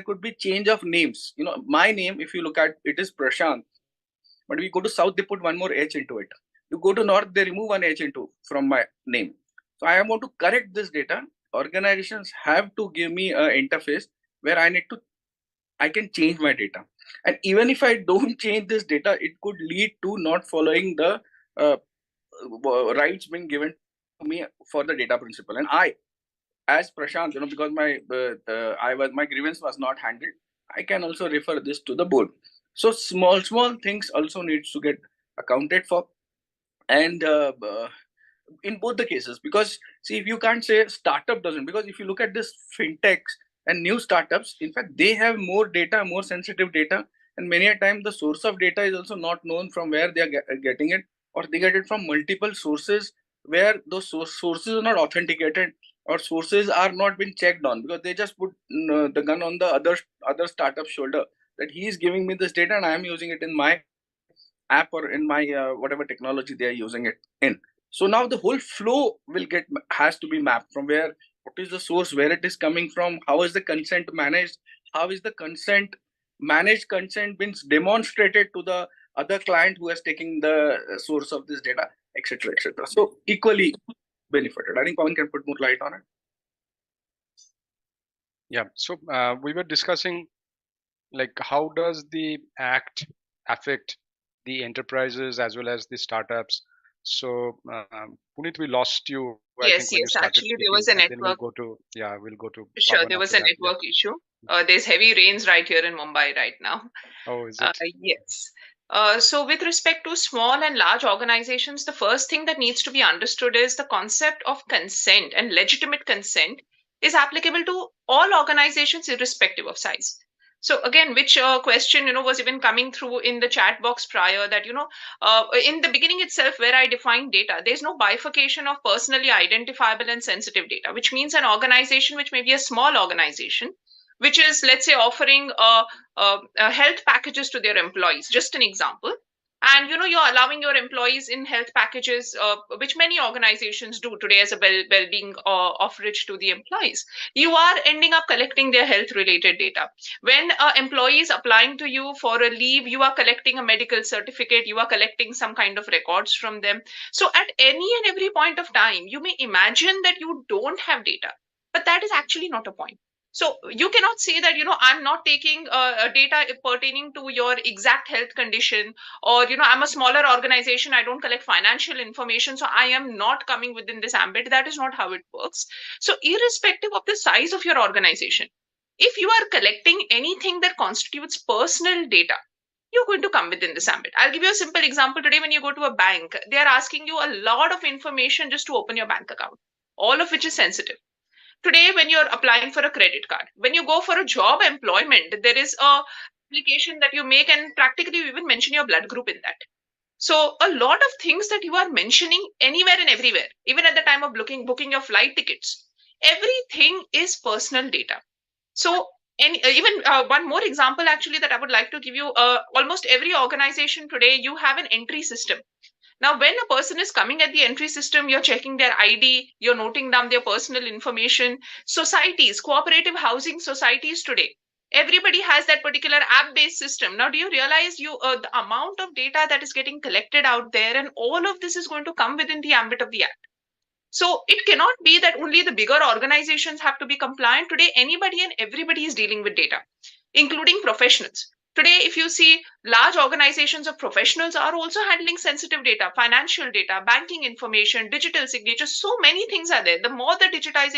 could be change of names. My name, if you look at it, is Prashant, but we go to south, they put one more H into it. You go to north, they remove one H from my name. So I want to correct this data. Organizations have to give me an interface where I can change my data. And even if I don't change this data, it could lead to not following the rights being given to me for the data principle. And I, as Prashant, because my grievance was not handled, I can also refer this to the board. So small things also needs to get accounted for, and in both the cases, because see, if you can't say startup doesn't, because if you look at this fintechs and new startups, in fact, they have more data, more sensitive data, and many a time the source of data is also not known from where they are getting it, or they get it from multiple sources where those sources are not authenticated, or sources are not been checked on, because they just put the gun on the other startup's shoulder, that he is giving me this data and I am using it in my app or in my whatever technology they are using it in. So now the whole flow has to be mapped from what is the source, where it is coming from, how is the consent managed, how is the managed consent been demonstrated to the other client who has taken the source of this data, etc., etc. So equally benefited. I think Pavan can put more light on it. Yeah. So we were discussing like how does the act affect the enterprises as well as the startups. So Puneet, we lost you. I Yes, think when you started actually speaking, there was a and then network. we'll go to Sure, Pavan there was after a that. network issue. There's heavy rains right here in Mumbai right now. Oh, is it? Yes. So with respect to small and large organizations, the first thing that needs to be understood is the concept of consent, and legitimate consent is applicable to all organizations irrespective of size. So again, which question was even coming through in the chat box prior, that in the beginning itself where I defined data, there's no bifurcation of personally identifiable and sensitive data, which means an organization which may be a small organization, which is, let's say, offering health packages to their employees, just an example. And you're allowing your employees in health packages, which many organizations do today as a well-being offerage to the employees. You are ending up collecting their health related data. When employee is applying to you for a leave, you are collecting a medical certificate, you are collecting some kind of records from them. So at any and every point of time, you may imagine that you don't have data, but that is actually not a point. So you cannot say that I'm not taking data pertaining to your exact health condition, or I'm a smaller organization, I don't collect financial information, so I am not coming within this ambit. That is not how it works. So irrespective of the size of your organization, if you are collecting anything that constitutes personal data, you're going to come within this ambit. I'll give you a simple example. Today when you go to a bank, they are asking you a lot of information just to open your bank account, all of which is sensitive. Today when you're applying for a credit card, when you go for a job employment, there is a application that you make, and practically you even mention your blood group in that. So a lot of things that you are mentioning anywhere and everywhere, even at the time of booking your flight tickets, everything is personal data. So even one more example actually that I would like to give you, almost every organization today, you have an entry system. Now, when a person is coming at the entry system, you're checking their ID, you're noting down their personal information. Societies, cooperative housing societies today, everybody has that particular app-based system. Now, do you realize the amount of data that is getting collected out there, and all of this is going to come within the ambit of the act. So it cannot be that only the bigger organizations have to be compliant. Today, anybody and everybody is dealing with data, including professionals. Today, if you see, large organizations of professionals are also handling sensitive data, financial data, banking information, digital signatures. So many things are there. The more the digitization